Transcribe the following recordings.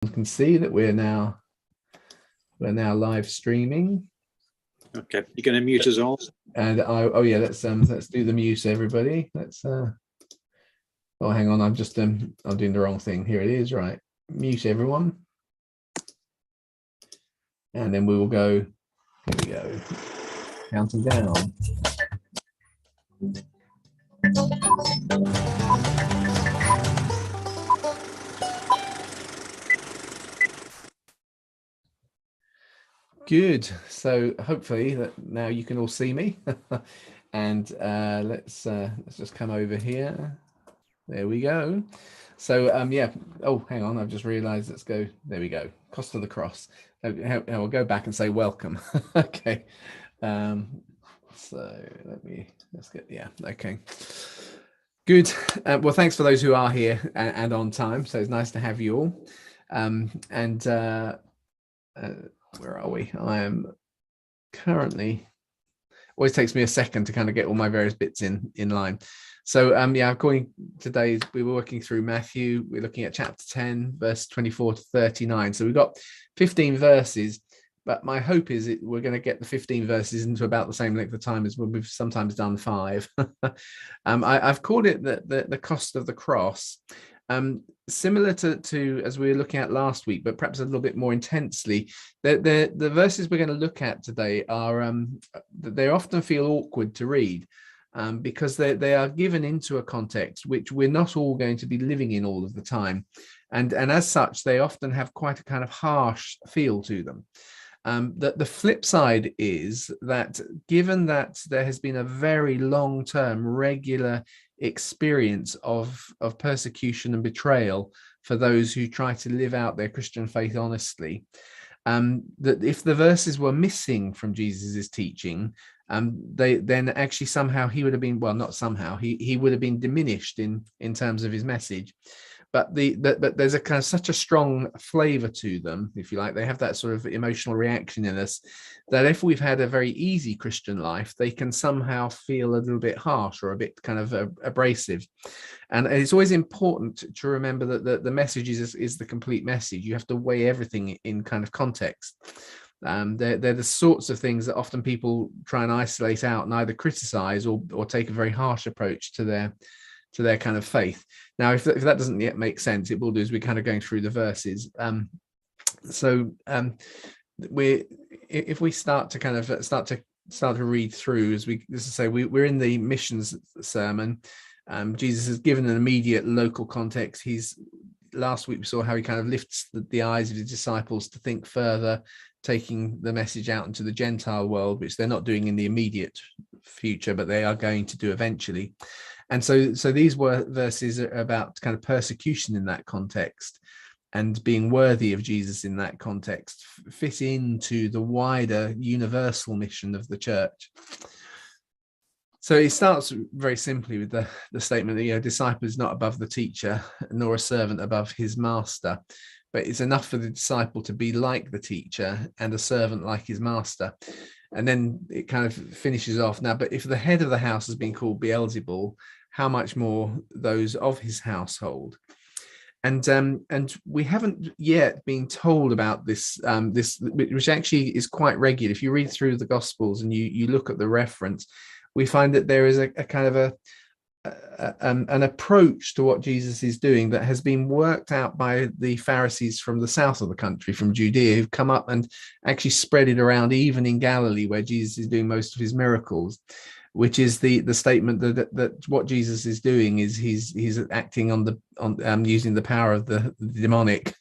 You can see that we're now live streaming. Okay, you're going to mute us all. And let's do the mute, everybody. Let's oh, hang on, I'm doing the wrong thing. Here it is, right? Mute everyone. And then we will go, here we go, counting down. Good. So hopefully that now you can all see me. And let's just come over here. There we go. So yeah. Oh, hang on. I've just realized. Let's go. There we go. Cost of the cross. I'll go back and say welcome. Okay. So let's get, yeah. Okay. Good. Well, thanks for those who are here and on time. So it's nice to have you all. Where are we? I am currently, always takes me a second to kind of get all my various bits in line. So yeah, according today, we were working through Matthew. We're looking at chapter 10, verse 24 to 39. So we've got 15 verses, but my hope is we're going to get the 15 verses into about the same length of time as we've sometimes done 5. I've called it the cost of the cross. Similar to as we were looking at last week, but perhaps a little bit more intensely. The verses we're going to look at today are they often feel awkward to read because they are given into a context which we're not all going to be living in all of the time, and as such they often have quite a kind of harsh feel to them. The flip side is that given that there has been a very long-term regular experience of persecution and betrayal for those who try to live out their Christian faith honestly, that if the verses were missing from Jesus's teaching, then actually somehow he would have been, well, not somehow, he would have been diminished in terms of his message. But but there's a kind of such a strong flavor to them, if you like. They have that sort of emotional reaction in us that if we've had a very easy Christian life, they can somehow feel a little bit harsh or a bit kind of abrasive. And it's always important to remember that the message is the complete message. You have to weigh everything in kind of context. They're the sorts of things that often people try and isolate out and either criticize or take a very harsh approach to their kind of faith. Now, if that doesn't yet make sense, it will do as we're kind of going through the verses. If we start to read through, we're in the missions sermon. Jesus has given an immediate local context. Last week we saw how he kind of lifts the eyes of his disciples to think further, taking the message out into the Gentile world, which they're not doing in the immediate future, but they are going to do eventually. And so these verses are about kind of persecution in that context, and being worthy of Jesus in that context fit into the wider universal mission of the church. So it starts very simply with the statement that, a disciple is not above the teacher, nor a servant above his master. But it's enough for the disciple to be like the teacher and a servant like his master. And then it kind of finishes off now. But if the head of the house has been called Beelzebul, how much more those of his household? And we haven't yet been told about this, which actually is quite regular. If you read through the Gospels and you look at the reference, we find that there is a kind of an approach to what Jesus is doing that has been worked out by the Pharisees from the south of the country, from Judea, who've come up and actually spread it around even in Galilee, where Jesus is doing most of his miracles, which is the statement that what Jesus is doing is he's acting on using the power of the demonic,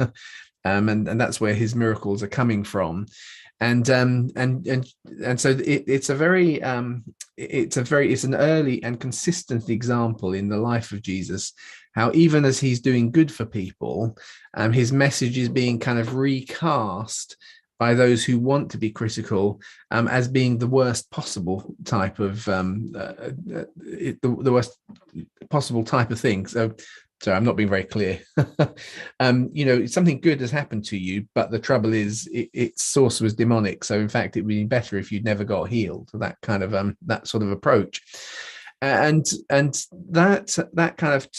and that's where his miracles are coming from. And so it's an early and consistent example in the life of Jesus, how even as he's doing good for people, his message is being kind of recast by those who want to be critical as being the worst possible type of the worst possible type of thing. So I'm not being very clear. Something good has happened to you, but the trouble is its source was demonic. So in fact, it would be better if you'd never got healed. That kind of that sort of approach, and that kind of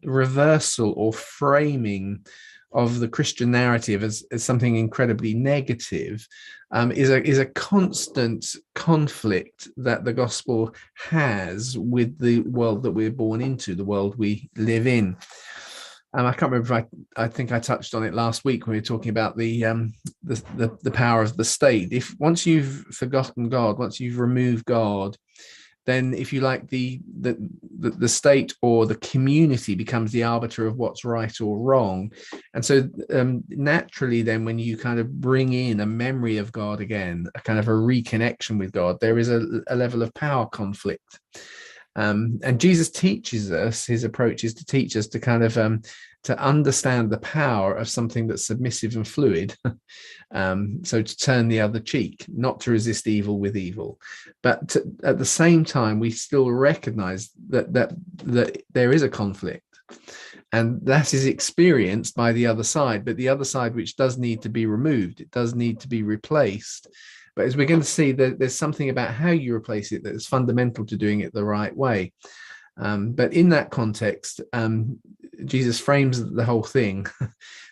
reversal or framing of the Christian narrative as something incredibly negative is a constant conflict that the gospel has with the world that we're born into, the world we live in. I can't remember if I think I touched on it last week when we were talking about the power of the state. If once you've forgotten God, once you've removed God, then if you like, the state or the community becomes the arbiter of what's right or wrong. And so naturally then, when you kind of bring in a memory of God again, a kind of a reconnection with God, there is a level of power conflict. And Jesus teaches us, his approach is to teach us to kind of to understand the power of something that's submissive and fluid. So to turn the other cheek, not to resist evil with evil, but at the same time, we still recognize that there is a conflict, and that is experienced by the other side, but the other side which does need to be removed, it does need to be replaced. But as we're going to see, there's something about how you replace it that is fundamental to doing it the right way. But in that context, Jesus frames the whole thing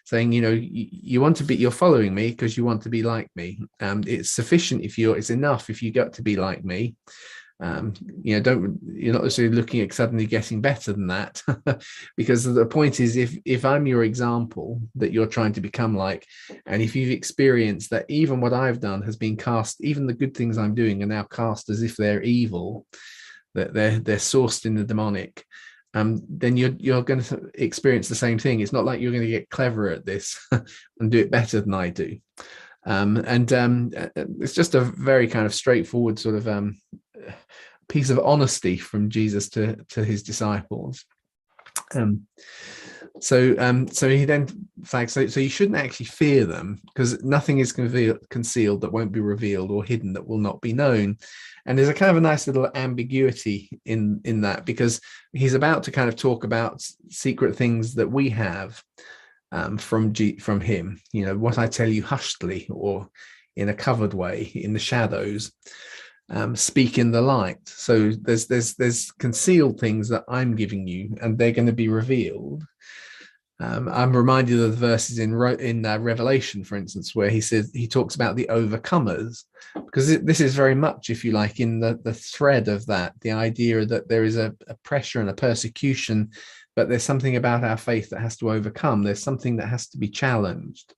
saying, you want to be, you're following me because you want to be like me. It's sufficient it's enough if you got to be like me. You're not necessarily looking at suddenly getting better than that, because the point is, if I'm your example that you're trying to become like, and if you've experienced that even what I've done has been cast, even the good things I'm doing are now cast as if they're evil, that they're sourced in the demonic, then you're going to experience the same thing. It's not like you're going to get clever at this and do it better than I do. It's just a very kind of straightforward sort of piece of honesty from Jesus to his disciples. So he then flags, so you shouldn't actually fear them, because nothing is concealed that won't be revealed, or hidden that will not be known. And there's a kind of a nice little ambiguity in that, because he's about to kind of talk about secret things that we have from him, what I tell you hushedly or in a covered way in the shadows, speak in the light. So there's concealed things that I'm giving you, and they're going to be revealed. I'm reminded of the verses in Revelation, for instance, where he talks about the overcomers, because this is very much, if you like, in the thread of that, the idea that there is a pressure and a persecution, but there's something about our faith that has to overcome. There's something that has to be challenged.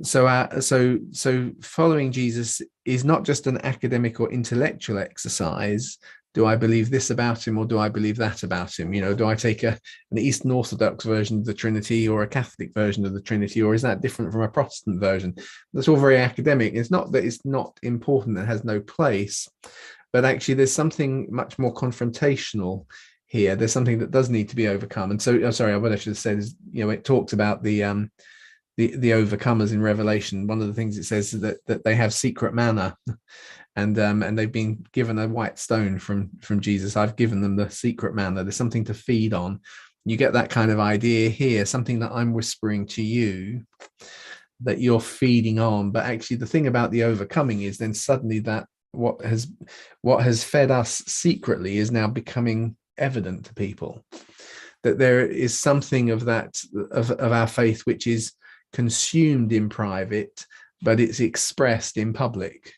So following Jesus is not just an academic or intellectual exercise. Do I believe this about him, or do I believe that about him? Do I take an Eastern Orthodox version of the Trinity or a Catholic version of the Trinity, or is that different from a Protestant version? That's all very academic. It's not that it's not important and has no place, but actually there's something much more confrontational here. There's something that does need to be overcome. And so, what I should have said is, it talks about the overcomers in Revelation. One of the things it says is that they have secret manna, and they've been given a white stone from Jesus. I've given them the secret manna. There's something to feed on. You get that kind of idea here, something that I'm whispering to you that you're feeding on. But actually the thing about the overcoming is then suddenly that what has fed us secretly is now becoming evident to people, that there is something of that of our faith which is consumed in private, but it's expressed in public.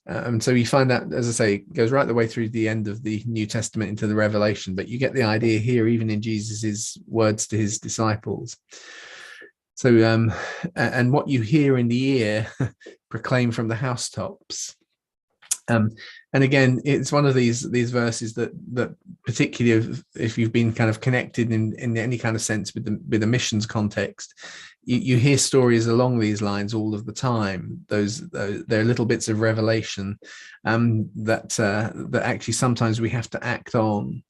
And so you find that, as I say, it goes right the way through the end of the New Testament into the Revelation, but you get the idea here even in Jesus's words to his disciples. So and what you hear in the ear proclaim from the housetops. And again, it's one of these verses that particularly if you've been kind of connected in any kind of sense with the missions context, you hear stories along these lines all of the time. There are little bits of revelation that actually sometimes we have to act on.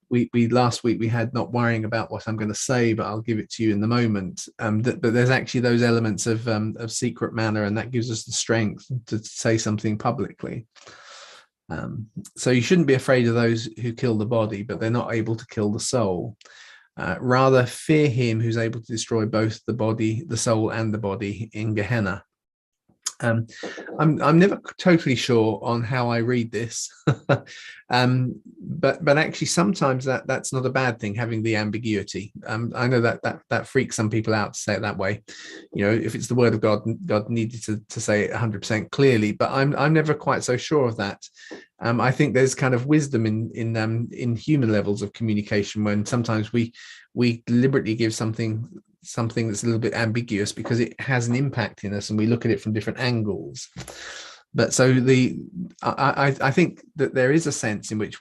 We last week we had not worrying about what I'm going to say, but I'll give it to you in the moment. But there's actually those elements of secret manner, and that gives us the strength to say something publicly. So you shouldn't be afraid of those who kill the body, but they're not able to kill the soul. Rather fear him who's able to destroy both the body, the soul, and the body in Gehenna. I'm never totally sure on how I read this, but actually sometimes that's not a bad thing, having the ambiguity. I know that freaks some people out to say it that way. If it's the word of God, God needed to say it 100% clearly, but I'm never quite so sure of that. I think there's kind of wisdom in human levels of communication when sometimes we deliberately give something that's a little bit ambiguous because it has an impact in us and we look at it from different angles. But so I think that there is a sense in which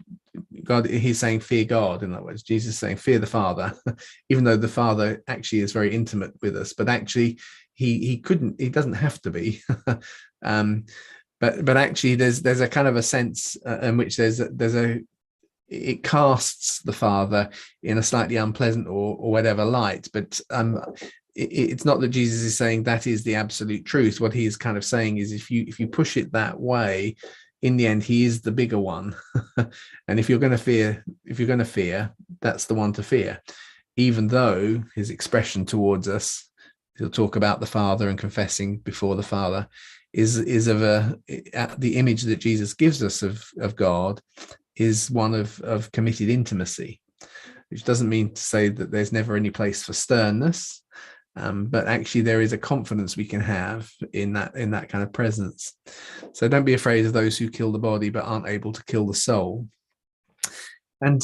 he's saying fear God. In other words, Jesus is saying fear the Father, even though the Father actually is very intimate with us, but actually he doesn't have to be. But actually there's a kind of a sense in which it casts the Father in a slightly unpleasant or whatever light, but it's not that Jesus is saying that is the absolute truth. What he is kind of saying is if you push it that way, in the end he is the bigger one. And if you're going to fear, that's the one to fear, even though his expression towards us, he'll talk about the Father and confessing before the Father, is of the image that Jesus gives us of God is one of committed intimacy, which doesn't mean to say that there's never any place for sternness, but actually there is a confidence we can have in that kind of presence. So don't be afraid of those who kill the body but aren't able to kill the soul. And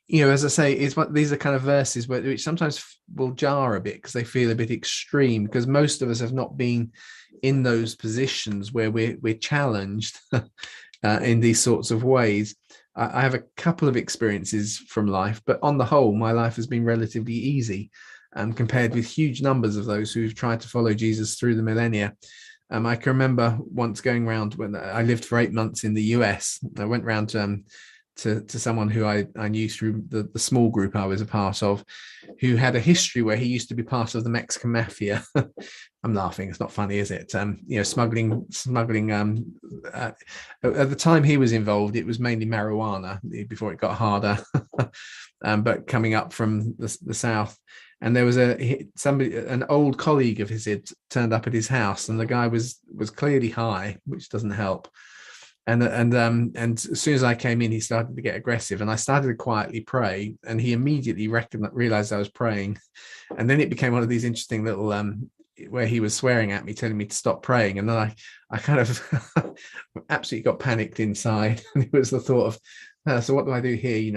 as I say, these are kind of verses which sometimes will jar a bit because they feel a bit extreme, because most of us have not been in those positions where we're challenged in these sorts of ways. I have a couple of experiences from life, but on the whole, my life has been relatively easy compared with huge numbers of those who've tried to follow Jesus through the millennia. I can remember once going around when I lived for 8 months in the US. I went round to someone who I knew through the small group I was a part of, who had a history where he used to be part of the Mexican mafia. I'm laughing, it's not funny, is it? Smuggling at the time he was involved, it was mainly marijuana before it got harder. But coming up from the south, and there was an old colleague of his had turned up at his house, and the guy was clearly high, which doesn't help. And as soon as I came in, he started to get aggressive, and I started to quietly pray, and he immediately realized I was praying. And then it became one of these interesting little where he was swearing at me, telling me to stop praying, and then I kind of absolutely got panicked inside. And it was the thought of, so what do I do here?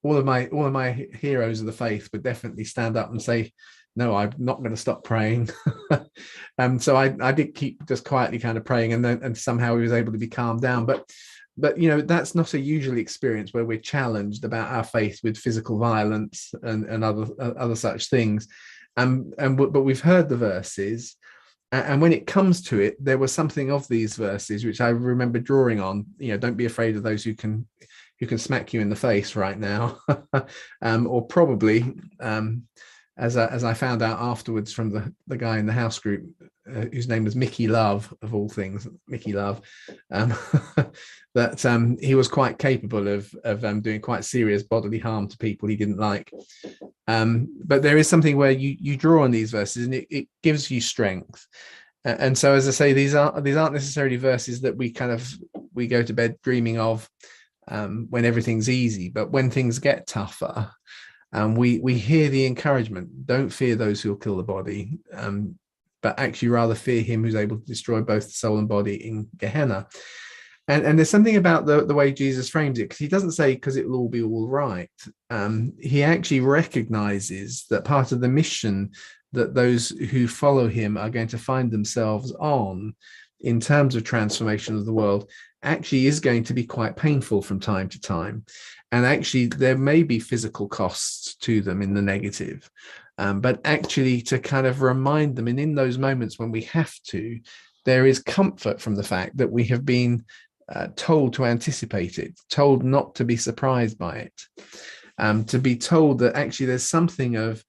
All of my heroes of the faith would definitely stand up and say, no, I'm not going to stop praying. So I did keep just quietly kind of praying, and somehow he was able to be calmed down. But that's not a usual experience where we're challenged about our faith with physical violence and other such things. But we've heard the verses, and when it comes to it, there was something of these verses which I remember drawing on. Don't be afraid of those who can smack you in the face right now, or probably. As I found out afterwards from the guy in the house group, whose name was Mickey Love, of all things, Mickey Love, that he was quite capable of doing quite serious bodily harm to people he didn't like. But there is something where you draw on these verses, and it gives you strength. And so, as I say, these aren't necessarily verses that we go to bed dreaming of when everything's easy, but when things get tougher. We hear the encouragement, don't fear those who will kill the body, but actually rather fear him who's able to destroy both the soul and body in Gehenna. And there's something about the way Jesus frames it, because he doesn't say because it will all be all right. He actually recognizes that part of the mission that those who follow him are going to find themselves on in terms of transformation of the world actually is going to be quite painful from time to time. And actually, there may be physical costs to them in the negative, but actually to kind of remind them, and in those moments when we have to, there is comfort from the fact that we have been told to anticipate it, told not to be surprised by it, to be told that actually there's something of,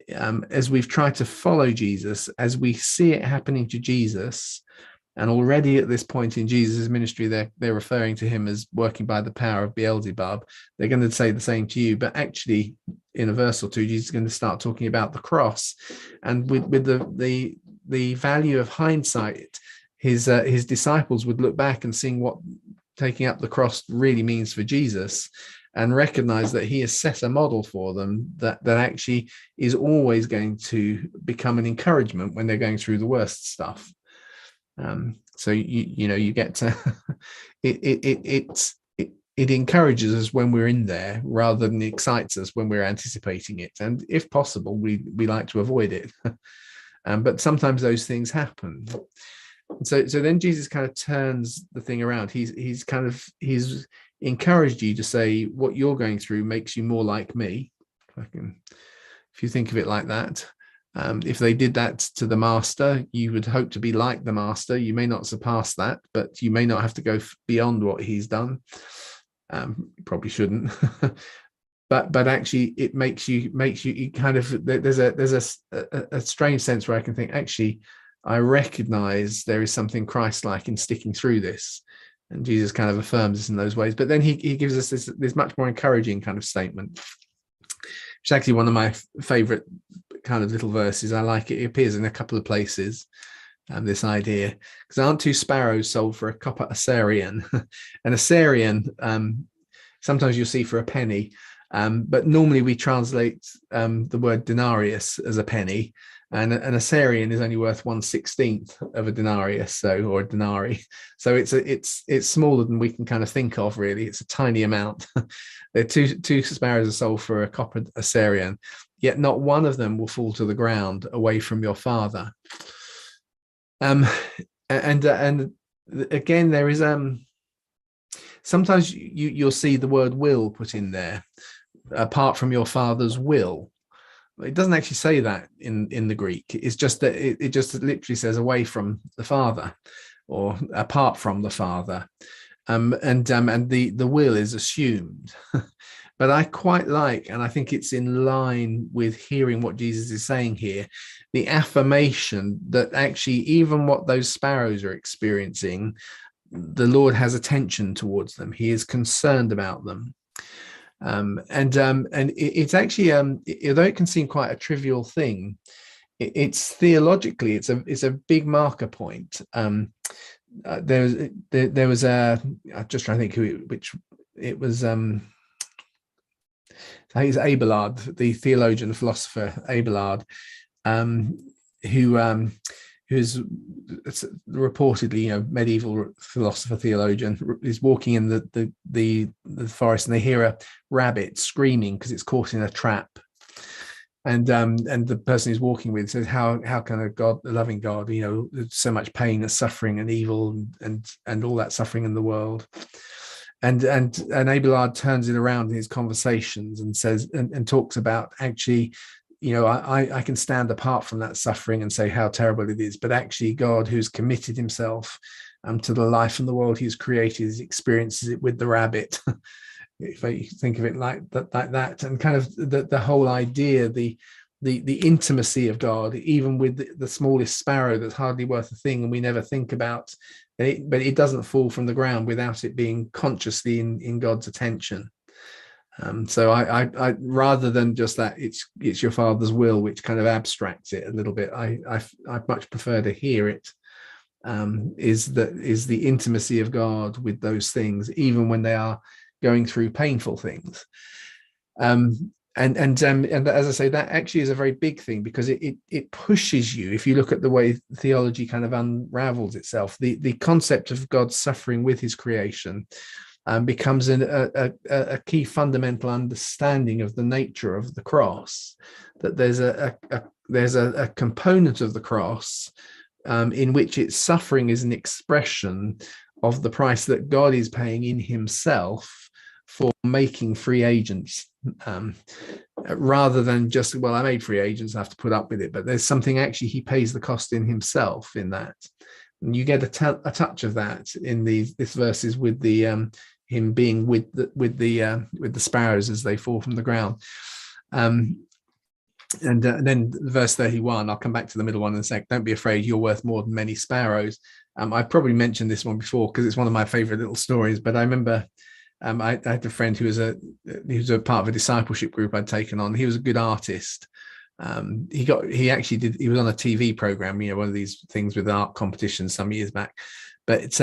as we've tried to follow Jesus, as we see it happening to Jesus. And already at this point in Jesus' ministry, they're referring to him as working by the power of Beelzebub. They're going to say the same to you, but actually, in a verse or two, Jesus is going to start talking about the cross, and with the the value of hindsight. His disciples would look back and seeing what taking up the cross really means for Jesus, and recognize that he has set a model for them that actually is always going to become an encouragement when they're going through the worst stuff. So you get to it encourages us when we're in there rather than excites us when we're anticipating it, and if possible we like to avoid it. But sometimes those things happen. So then Jesus kind of turns the thing around. He's encouraged you to say what you're going through makes you more like me. If you think of it like that. If they did that to the master, you would hope to be like the master. You may not surpass that, but you may not have to go beyond what he's done. You probably shouldn't. but actually it makes you kind of, there's a strange sense where I can think, actually I recognize there is something Christ-like in sticking through this, and Jesus kind of affirms this in those ways. But then he gives us this much more encouraging kind of statement, which is actually one of my favorite kind of little verses. I like it. It appears in a couple of places, this idea, because aren't two sparrows sold for a copper assarion? An assarion, sometimes you'll see for a penny, but normally we translate the word denarius as a penny, and an assarion is only worth 1/16 of a denarius, or a denarii. So it's smaller than we can kind of think of, really. It's a tiny amount. They're two sparrows are sold for a copper assarion, yet not one of them will fall to the ground away from your Father. And again, there is sometimes you'll see the word will put in there, apart from your Father's will. It doesn't actually say that in the Greek. It's just that it just literally says away from the Father, or apart from the Father, and the will is assumed. But I quite like, and I think it's in line with hearing what Jesus is saying here, the affirmation that actually even what those sparrows are experiencing, the Lord has attention towards them. He is concerned about them. And it's actually, although it can seem quite a trivial thing, it's theologically, it's a big marker point. There was I'm just trying to think which it was. I think it's Abelard, the theologian, philosopher Abelard, who's reportedly, medieval philosopher, theologian, is walking in the forest, and they hear a rabbit screaming because it's caught in a trap. And the person he's walking with says, how can a loving God, there's so much pain and suffering and evil and all that suffering in the world. And Abelard turns it around in his conversations and says and talks about, actually, I can stand apart from that suffering and say how terrible it is, but actually God, who's committed himself to the life and the world he's created, experiences it with the rabbit. If you think of it like that, and kind of the whole idea, the intimacy of God, even with the smallest sparrow that's hardly worth a thing, and we never think about it, but it doesn't fall from the ground without it being consciously in God's attention. So I rather than just that it's your Father's will, which kind of abstracts it a little bit, I much prefer to hear it, is the intimacy of God with those things, even when they are going through painful things. And as I say, that actually is a very big thing, because it pushes you. If you look at the way theology kind of unravels itself, the concept of God suffering with his creation becomes a key fundamental understanding of the nature of the cross. That there's a component of the cross in which its suffering is an expression of the price that God is paying in himself for making free agents, rather than just, well, I made free agents, I have to put up with it. But there's something actually he pays the cost in himself in that, and you get a touch of that in this verses with the him being with the sparrows as they fall from the ground. And then verse 31, I'll come back to the middle one in a sec. Don't be afraid, you're worth more than many sparrows. I probably mentioned this one before because it's one of my favorite little stories, but I remember I had a friend who was a part of a discipleship group I'd taken on. He was a good artist, He was on a TV program, one of these things with art competitions some years back. But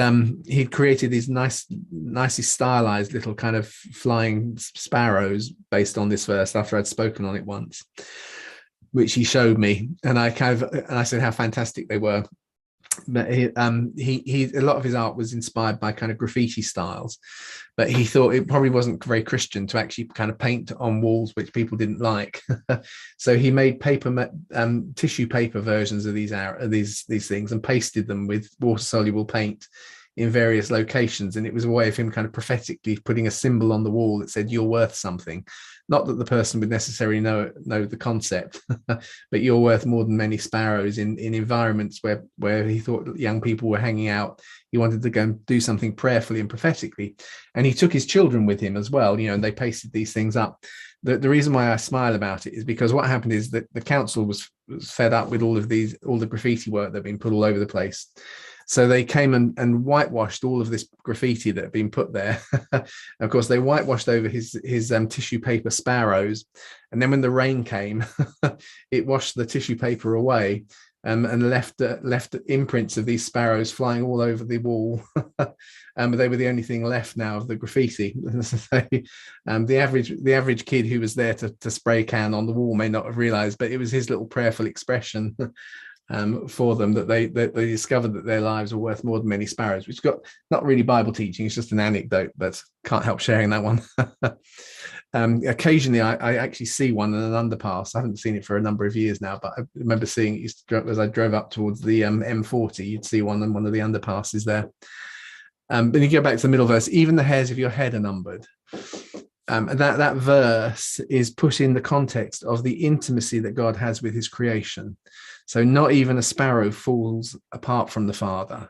he'd created these nicely stylized little kind of flying sparrows based on this verse after I'd spoken on it once, which he showed me, and I said how fantastic they were. But he a lot of his art was inspired by kind of graffiti styles, but he thought it probably wasn't very Christian to actually kind of paint on walls which people didn't like. So he made tissue paper versions of these things and pasted them with water soluble paint in various locations, and it was a way of him kind of prophetically putting a symbol on the wall that said, "You're worth something." Not that the person would necessarily know the concept, but you're worth more than many sparrows in environments where he thought young people were hanging out. He wanted to go and do something prayerfully and prophetically. And he took his children with him as well, and they pasted these things up. The reason why I smile about it is because what happened is that the council was fed up with all the graffiti work that had been put all over the place. So they came and whitewashed all of this graffiti that had been put there. Of course, they whitewashed over his tissue paper sparrows. And then when the rain came, it washed the tissue paper away, and left imprints of these sparrows flying all over the wall. But they were the only thing left now of the graffiti. The average kid who was there to spray can on the wall may not have realized, but it was his little prayerful expression for them that they discovered that their lives were worth more than many sparrows, which got not really Bible teaching. It's just an anecdote, but can't help sharing that one. Occasionally I actually see one in an underpass. I haven't seen it for a number of years now, but I remember seeing it as I drove up towards the M40. You'd see one in one of the underpasses there. But you go back to the middle verse, even the hairs of your head are numbered. That verse is put in the context of the intimacy that God has with his creation. So not even a sparrow falls apart from the Father.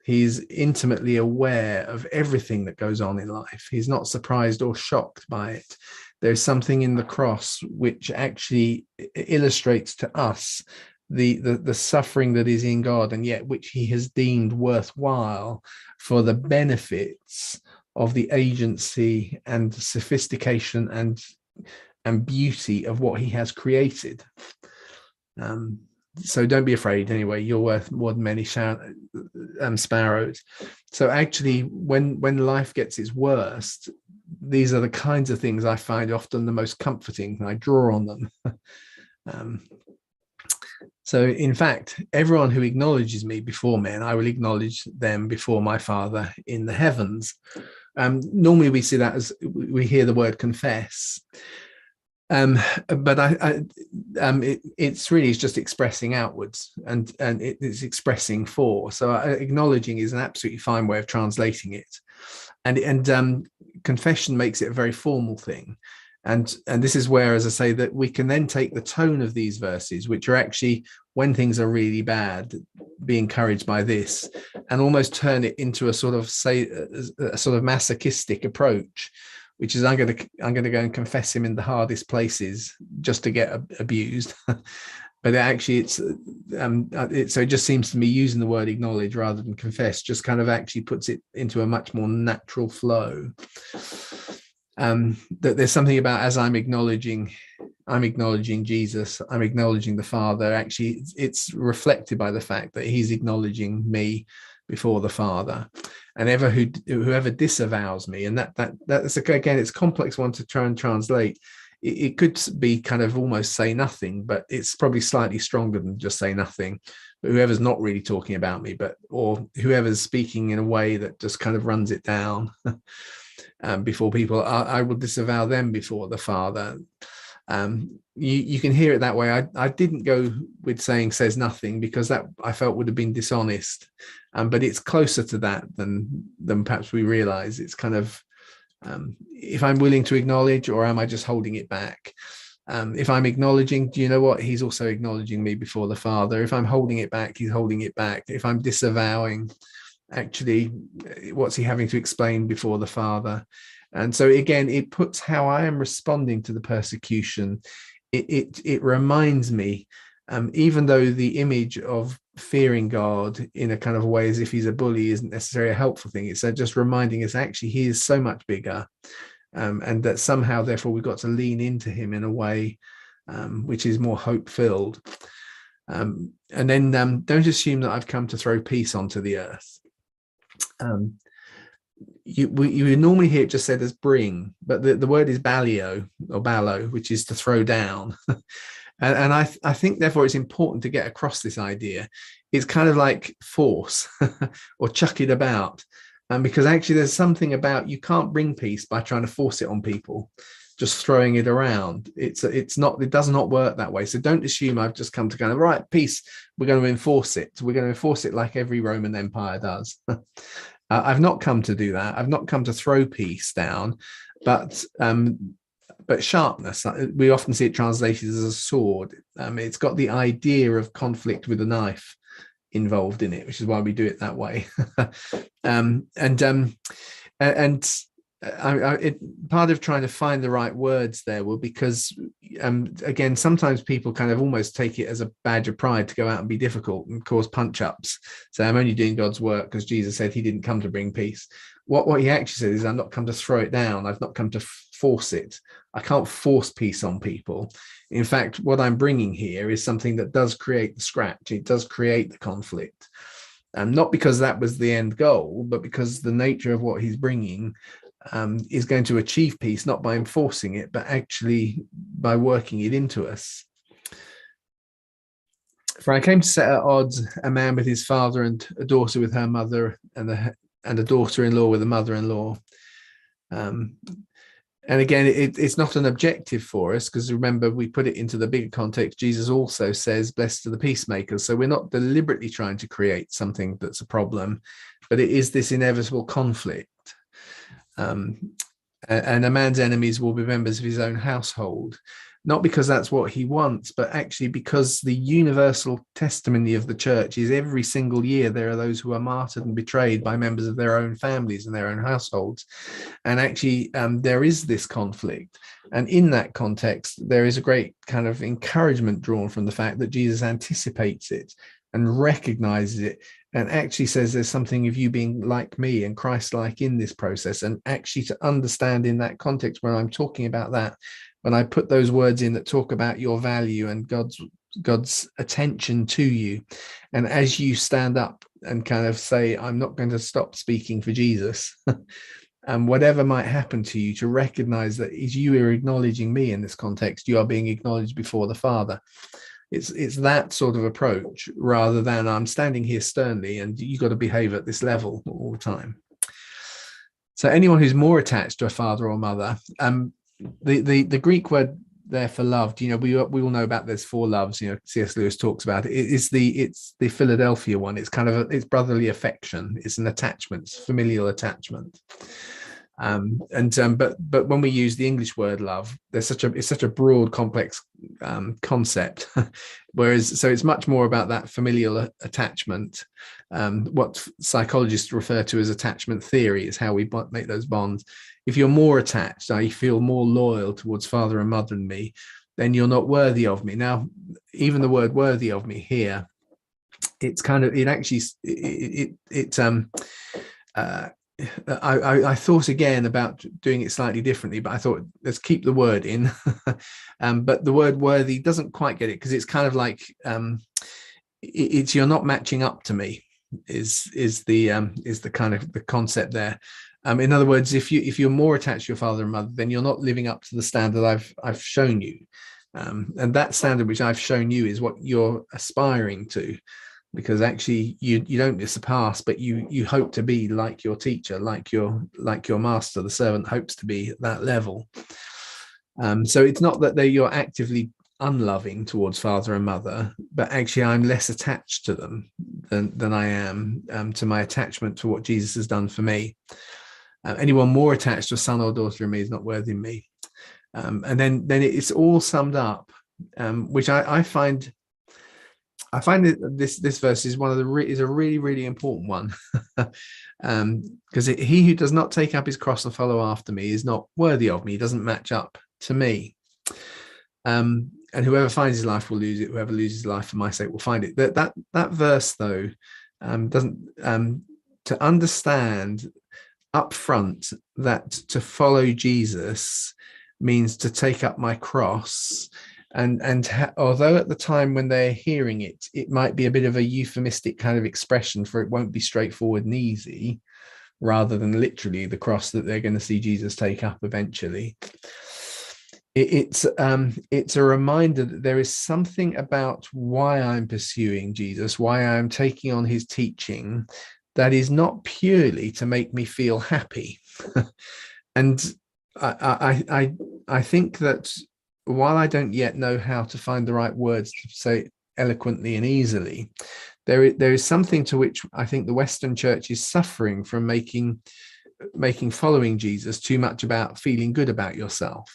He's intimately aware of everything that goes on in life. He's not surprised or shocked by it. There's something in the cross which actually illustrates to us the suffering that is in God, and yet which he has deemed worthwhile for the benefits of the agency and sophistication and beauty of what he has created. So don't be afraid. Anyway, you're worth more than many sparrows. So actually, when life gets its worst, these are the kinds of things I find often the most comforting. I draw on them. So in fact, everyone who acknowledges me before men, I will acknowledge them before my Father in the heavens. Normally we see that as we hear the word confess. But it's really just expressing outwards, and it's expressing for. So acknowledging is an absolutely fine way of translating it, and confession makes it a very formal thing, and this is where, as I say, that we can then take the tone of these verses, which are actually, when things are really bad, be encouraged by this, and almost turn it into a sort of masochistic approach, which is I'm going to go and confess him in the hardest places just to get abused. But actually so it just seems to me using the word acknowledge rather than confess just kind of actually puts it into a much more natural flow. That there's something about, as I'm acknowledging Jesus, I'm acknowledging the Father. Actually, it's reflected by the fact that he's acknowledging me before the Father. And whoever disavows me, and that's again, it's a complex one to try and translate. It could be kind of almost say nothing, but it's probably slightly stronger than just say nothing. But whoever's not really talking about me, or whoever's speaking in a way that just kind of runs it down before people, I will disavow them before the Father. You can hear it that way. I didn't go with saying says nothing, because that I felt would have been dishonest, but it's closer to that than perhaps we realize. It's kind of if I'm willing to acknowledge, or am I just holding it back? If I'm acknowledging, do you know what? He's also acknowledging me before the Father. If I'm holding it back, he's holding it back. If I'm disavowing, actually, what's he having to explain before the Father? And so again, it puts how I am responding to the persecution. It reminds me, even though the image of fearing God in a kind of way as if he's a bully isn't necessarily a helpful thing, it's just reminding us actually he is so much bigger, and that somehow therefore we've got to lean into him in a way which is more hope-filled. And then don't assume that I've come to throw peace onto the earth. You normally hear it just said as bring, but the word is balio or ballo, which is to throw down. And I think, therefore, it's important to get across this idea. It's kind of like force or chuck it about. Because actually there's something about, you can't bring peace by trying to force it on people, just throwing it around. It does not work that way. So don't assume I've just come to kind of, right, peace, we're going to enforce it. We're going to enforce it like every Roman Empire does. I've not come to do that. I've not come to throw peace down, but sharpness. We often see it translated as a sword. It's got the idea of conflict with a knife involved in it, which is why we do it that way. Part of trying to find the right words there will, because again, sometimes people kind of almost take it as a badge of pride to go out and be difficult and cause punch-ups. So I'm only doing God's work because Jesus said he didn't come to bring peace. What he actually said is, I'm not come to throw it down. I've not come to force it. I can't force peace on people. In fact, what I'm bringing here is something that does create the scratch. It does create the conflict. Not because that was the end goal, but because the nature of what he's bringing is going to achieve peace, not by enforcing it, but actually by working it into us. For I came to set at odds a man with his father, and a daughter with her mother, and a daughter-in-law with a mother-in-law. And again, it's not an objective for us, because remember, we put it into the bigger context. Jesus also says, blessed are the peacemakers. So we're not deliberately trying to create something that's a problem, but it is this inevitable conflict. And a man's enemies will be members of his own household, not because that's what he wants, but actually because the universal testimony of the church is every single year there are those who are martyred and betrayed by members of their own families and their own households. And actually there is this conflict. And in that context, there is a great kind of encouragement drawn from the fact that Jesus anticipates it and recognizes it, and actually says there's something of you being like me and Christ-like in this process. And actually to understand in that context, when I'm talking about that, when I put those words in that talk about your value and God's attention to you, and as you stand up and kind of say, I'm not going to stop speaking for Jesus, and whatever might happen to you, to recognize that as you are acknowledging me in this context, you are being acknowledged before the Father. It's that sort of approach, rather than I'm standing here sternly and you got to behave at this level all the time. So anyone who's more attached to a father or mother, the Greek word there for loved, we all know about there's 4 loves. C.S. Lewis talks about it. It's the Philadelphia one. It's kind of it's brotherly affection. It's an attachment, it's familial attachment. But when we use the English word love, it's such a broad, complex concept. Whereas, so it's much more about that familial attachment. What psychologists refer to as attachment theory is how we make those bonds. If you're more attached, you feel more loyal towards father and mother and me, then you're not worthy of me. Now, even the word worthy of me here, it's kind of, I thought again about doing it slightly differently, but I thought let's keep the word in. But the word worthy doesn't quite get it, because it's kind of like it's you're not matching up to me is the kind of the concept there. In other words, if you're more attached to your father and mother, then you're not living up to the standard I've shown you, and that standard which I've shown you is what you're aspiring to. Because actually you don't surpass, but you hope to be like your teacher, like your master. The servant hopes to be at that level. So it's not that you're actively unloving towards father and mother, but actually I'm less attached to them than I am to my attachment to what Jesus has done for me. Anyone more attached to a son or daughter of me is not worthy of me. And then it's all summed up, which I find that this verse is is a really, really important one, because he who does not take up his cross and follow after me is not worthy of me. He doesn't match up to me. And whoever finds his life will lose it. Whoever loses his life for my sake will find it. That verse though doesn't to understand up front that to follow Jesus means to take up my cross. Although at the time when they're hearing it, it might be a bit of a euphemistic kind of expression for it won't be straightforward and easy, rather than literally the cross that they're going to see Jesus take up eventually. It's a reminder that there is something about why I'm pursuing Jesus, why I'm taking on his teaching, that is not purely to make me feel happy. And I think that while I don't yet know how to find the right words to say eloquently and easily, there is something to which I think the Western church is suffering from making following Jesus too much about feeling good about yourself.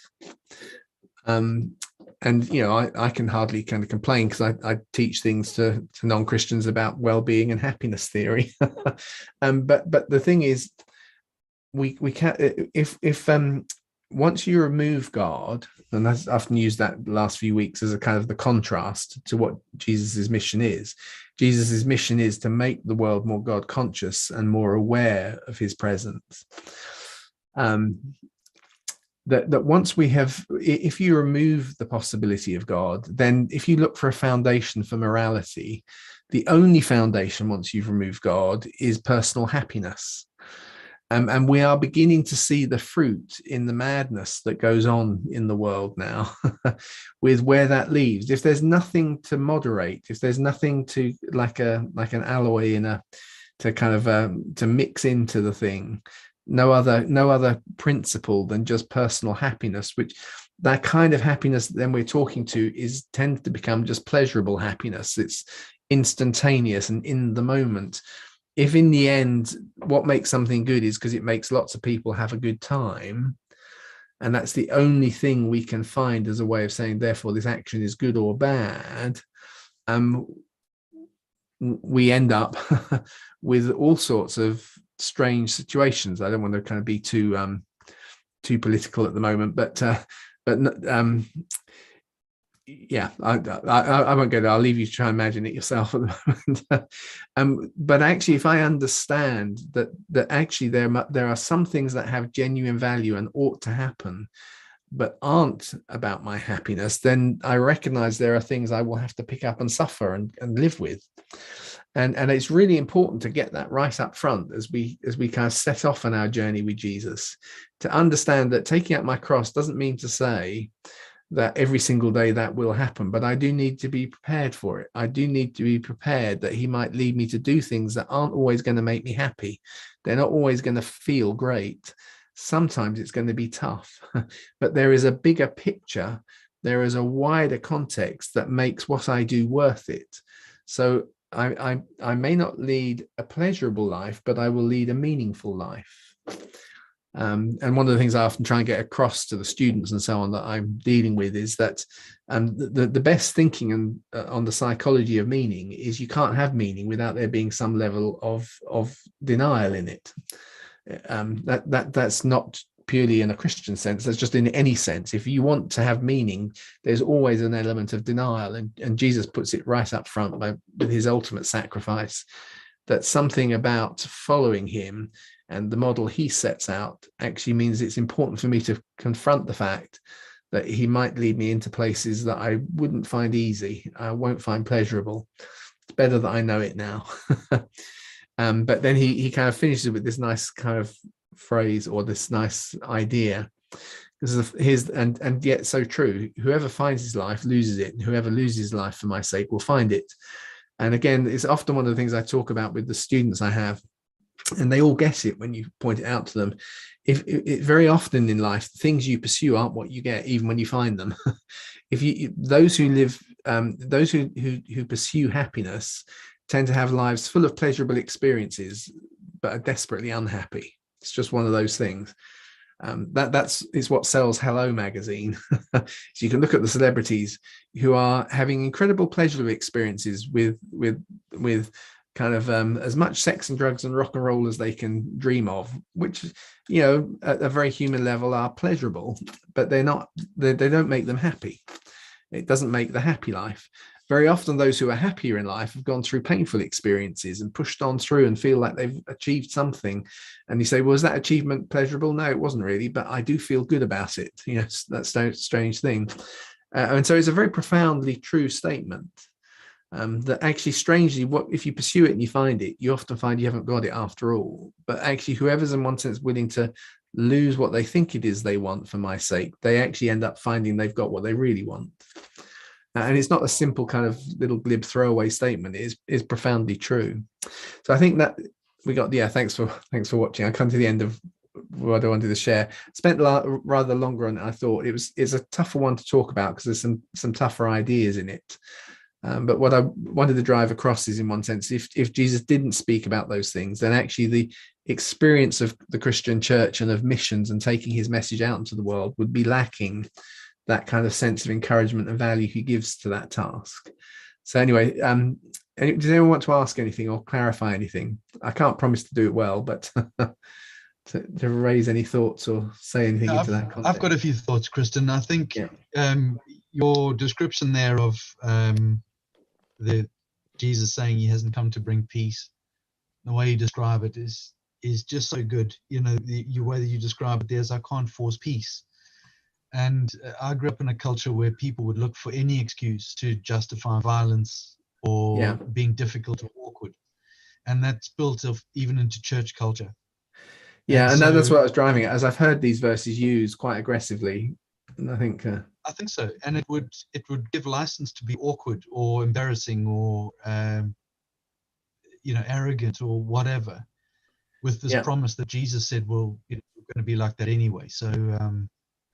And I can hardly kind of complain, because I teach things to non-Christians about well-being and happiness theory. But the thing is, we can't, if once you remove God, and I've often used that the last few weeks as a kind of the contrast to what Jesus's mission is. Jesus's mission is to make the world more God conscious and more aware of his presence. That once we have, if you remove the possibility of God, then if you look for a foundation for morality, the only foundation once you've removed God is personal happiness. And we are beginning to see the fruit in the madness that goes on in the world now with where that leaves. If there's nothing to moderate, if there's nothing to like an alloy to kind of to mix into the thing, no other principle than just personal happiness, which that kind of happiness that then we're talking to tends to become just pleasurable happiness. It's instantaneous and in the moment. If in the end what makes something good is because it makes lots of people have a good time, and that's the only thing we can find as a way of saying therefore this action is good or bad, we end up with all sorts of strange situations. I don't want to kind of be too political at the moment, but yeah, I won't go there. I'll leave you to try and imagine it yourself at the moment. But actually, if I understand that actually there are some things that have genuine value and ought to happen, but aren't about my happiness, then I recognize there are things I will have to pick up and suffer and live with. And it's really important to get that right up front as we kind of set off on our journey with Jesus, to understand that taking up my cross doesn't mean to say that every single day that will happen, but I do need to be prepared for it. I do need to be prepared that he might lead me to do things that aren't always going to make me happy. They're not always going to feel great. Sometimes it's going to be tough, but there is a bigger picture. There is a wider context that makes what I do worth it. So I may not lead a pleasurable life, but I will lead a meaningful life. And one of the things I often try and get across to the students and so on that I'm dealing with is that the best thinking on the psychology of meaning is you can't have meaning without there being some level of denial in it. That's not purely in a Christian sense, that's just in any sense. If you want to have meaning, there's always an element of denial, and Jesus puts it right up front with his ultimate sacrifice, that something about following him and the model he sets out actually means it's important for me to confront the fact that he might lead me into places that I wouldn't find easy, I won't find pleasurable. It's better that I know it now. But then he kind of finishes with this nice kind of phrase, or this nice idea. And yet so true. Whoever finds his life loses it, and whoever loses his life for my sake will find it. And again, it's often one of the things I talk about with the students I have, and they all get it when you point it out to them. If very often in life, things you pursue aren't what you get, even when you find them. Those who pursue happiness tend to have lives full of pleasurable experiences, but are desperately unhappy. It's just one of those things. It's what sells Hello magazine. So you can look at the celebrities who are having incredible pleasurable experiences with kind of as much sex and drugs and rock and roll as they can dream of, which, at a very human level are pleasurable, but they don't make them happy. It doesn't make the happy life. Very often those who are happier in life have gone through painful experiences and pushed on through and feel like they've achieved something. And you say, well, was that achievement pleasurable? No, it wasn't really, but I do feel good about it. That's a strange thing. And so it's a very profoundly true statement. That actually, strangely, what if you pursue it and you find it, you often find you haven't got it after all. But actually, whoever's in one sense willing to lose what they think it is they want for my sake, they actually end up finding they've got what they really want. And it's not a simple kind of little glib throwaway statement. It is profoundly true. So I think that we got, yeah, thanks for watching. I come to the end of what I wanted to share. Spent rather longer on it. I thought it's a tougher one to talk about because there's some tougher ideas in it. But what I wanted to drive across is, in one sense, if Jesus didn't speak about those things, then actually the experience of the Christian church and of missions and taking his message out into the world would be lacking that kind of sense of encouragement and value he gives to that task. So anyway, does anyone want to ask anything or clarify anything? I can't promise to do it well, but to raise any thoughts or say anything into that context. I've got a few thoughts, Kristen. I think your description there of the Jesus saying he hasn't come to bring peace, the way you describe it is just so good. You know, the way that you describe it there is, I can't force peace. And I grew up in a culture where people would look for any excuse to justify violence or being difficult or awkward. And that's built up even into church culture. Yeah, and that's what I was driving at, as I've heard these verses used quite aggressively. And I think so. And it would give license to be awkward or embarrassing or arrogant or whatever, with this promise that Jesus said, well, we're going to be like that anyway. So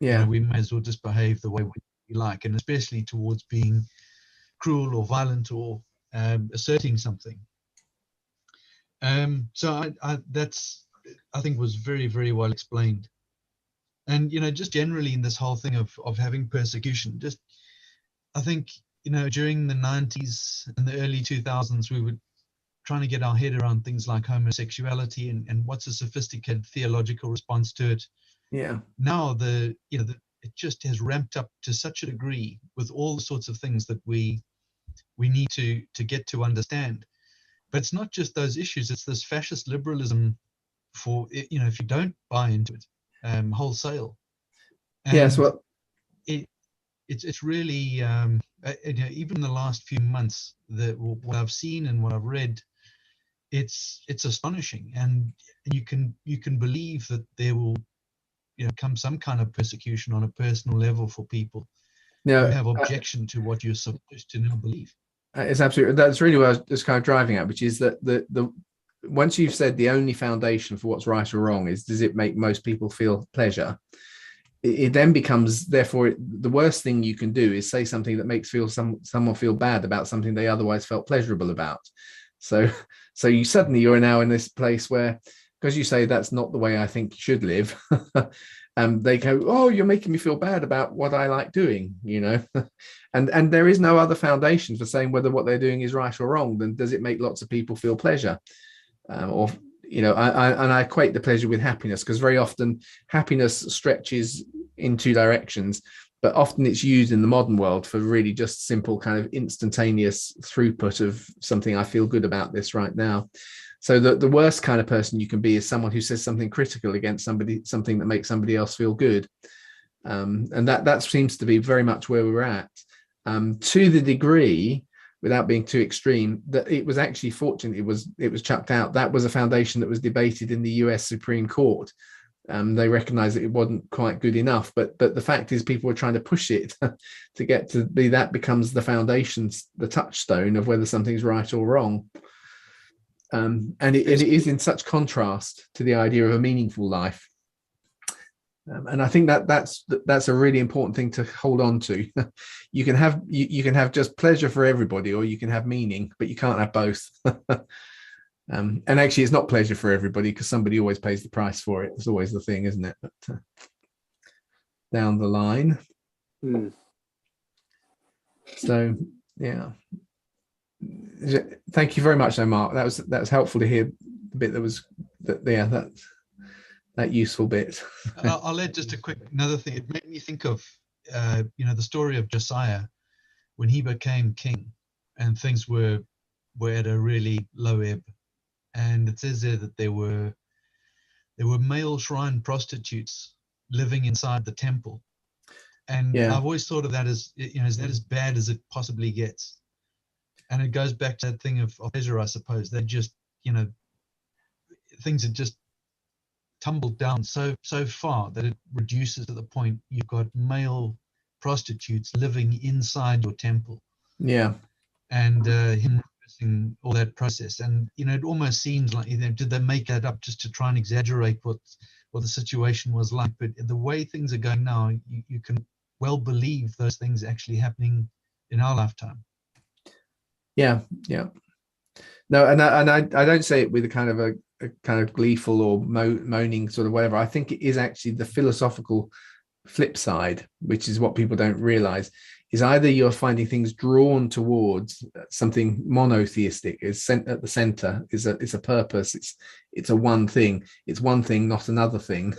we may as well just behave the way we like, and especially towards being cruel or violent or asserting something. So I think was very, very well explained. And, just generally in this whole thing of having persecution, I think, during the 90s and the early 2000s, we were trying to get our head around things like homosexuality and what's a sophisticated theological response to it. Yeah. Now it just has ramped up to such a degree with all the sorts of things that we need to get to understand. But it's not just those issues, it's this fascist liberalism for, if you don't buy into it wholesale. And yes, well, it's really even in the last few months, what I've seen and what I've read, it's astonishing, and you can believe that there will come some kind of persecution on a personal level for people who have objection to what you're supposed to now believe. It's absolutely, that's really what I was just kind of driving at, which is that the once you've said the only foundation for what's right or wrong is, does it make most people feel pleasure? It then becomes, therefore, the worst thing you can do is say something that makes someone feel bad about something they otherwise felt pleasurable about. So you're now in this place where, because you say that's not the way I think you should live, they go, oh, you're making me feel bad about what I like doing, and there is no other foundation for saying whether what they're doing is right or wrong. Then does it make lots of people feel pleasure? I equate the pleasure with happiness, because very often happiness stretches in two directions, but often it's used in the modern world for really just simple kind of instantaneous throughput of something. I feel good about this right now. So the worst kind of person you can be is someone who says something critical against something that makes somebody else feel good. And that seems to be very much where we're at, to the degree, without being too extreme, that it was actually fortunate it was chucked out. That was a foundation that was debated in the US Supreme Court. They recognized that it wasn't quite good enough, but the fact is people were trying to push it to get to be, that becomes the foundations, the touchstone of whether something's right or wrong. And it is in such contrast to the idea of a meaningful life. And I think that's a really important thing to hold on to. You can have just pleasure for everybody, or you can have meaning, but you can't have both. And actually, it's not pleasure for everybody, because somebody always pays the price for it. It's always the thing, isn't it? But down the line. So yeah. Thank you very much, though, Mark. That was helpful to hear the bit that useful bit. I'll add just another thing. It made me think of the story of Josiah when he became king, and things were at a really low ebb. And it says there that there were male shrine prostitutes living inside the temple, And Yeah. I've always thought of that as, is that as bad as it possibly gets? And it goes back to that thing of pleasure, I suppose. That just, things have just tumbled down so far that it reduces to the point you've got male prostitutes living inside your temple, Yeah. and him reversing all that process. And it almost seems like, did they make that up just to try and exaggerate what the situation was like? But the way things are going now, you can well believe those things actually happening in our lifetime. Yeah. No, and I don't say it with a kind of gleeful or moaning sort of whatever. I think it is actually the philosophical flip side, which is what people don't realize, is either you're finding things drawn towards something monotheistic, is at the center, is a purpose, it's a one thing, not another thing.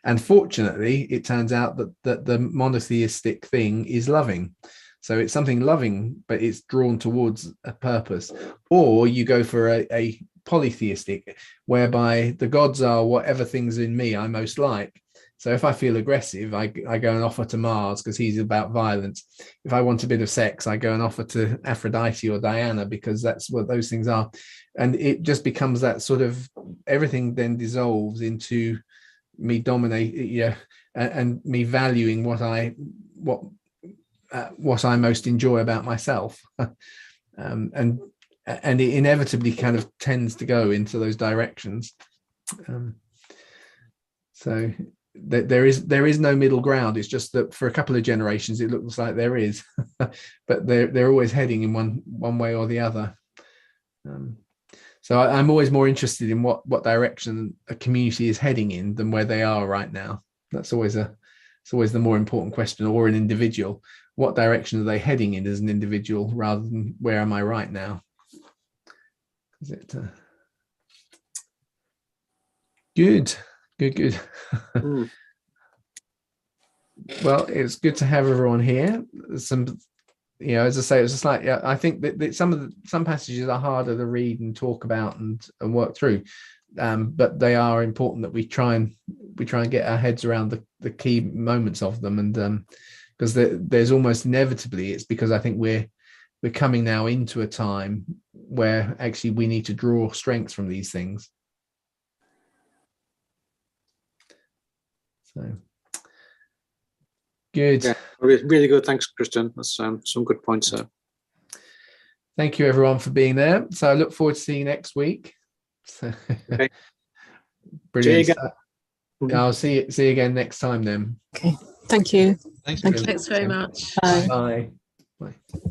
And fortunately, it turns out that the monotheistic thing is loving. So it's something loving, but it's drawn towards a purpose. Or you go for a polytheistic, whereby the gods are whatever things in me I most like. So if I feel aggressive, I go and offer to Mars because he's about violence. If I want a bit of sex, I go and offer to Aphrodite or Diana because that's what those things are. And it just becomes that sort of, everything then dissolves into me dominate, and me valuing what I most enjoy about myself. And it inevitably kind of tends to go into those directions. So there is no middle ground. It's just that for a couple of generations it looks like there is, but they're always heading in one way or the other. So I'm always more interested in what direction a community is heading in than where they are right now. That's always the more important question. Or an individual, what direction are they heading in as an individual, rather than where am I right now? Is it good? Well, it's good to have everyone here. Some, as I say, it was just like, I think that some passages are harder to read and talk about and work through, but they are important that we try and get our heads around the key moments of them. And because there's almost inevitably, it's because I think we're coming now into a time where actually we need to draw strength from these things. So good. Yeah, really good. Thanks, Christian. That's some good points there. Thank you everyone for being there. So I look forward to seeing you next week. So, okay. Brilliant. See you again. I'll see you again next time then. Okay. Thank you. Thanks. Thank you. Thanks very much. Bye. Bye.